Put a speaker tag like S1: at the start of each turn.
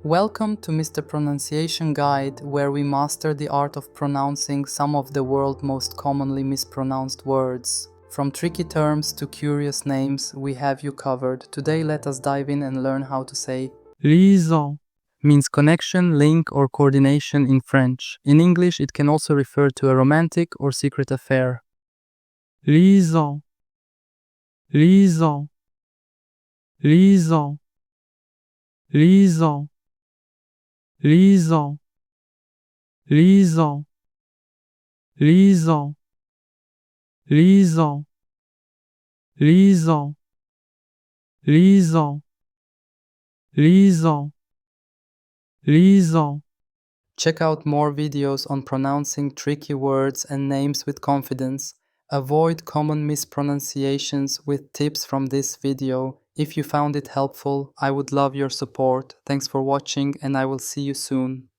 S1: Welcome to Mr. Pronunciation Guide, where we master the art of pronouncing some of the world's most commonly mispronounced words. From tricky terms to curious names, we have you covered. Today let us dive in and learn how to say
S2: Liaison.
S1: means connection, link, or coordination in French. In English, it can also refer to a romantic or secret affair.
S2: Liaison. Liaison. Liaison. Liaison. Liaison. Liaison. Liaison. Liaison. Liaison. Liaison. Liaison. Liaison.
S1: Check out more videos on pronouncing tricky words and names with confidence. Avoid common mispronunciations with tips from this video. If you found it helpful, I would love your support. Thanks for watching and I will see you soon.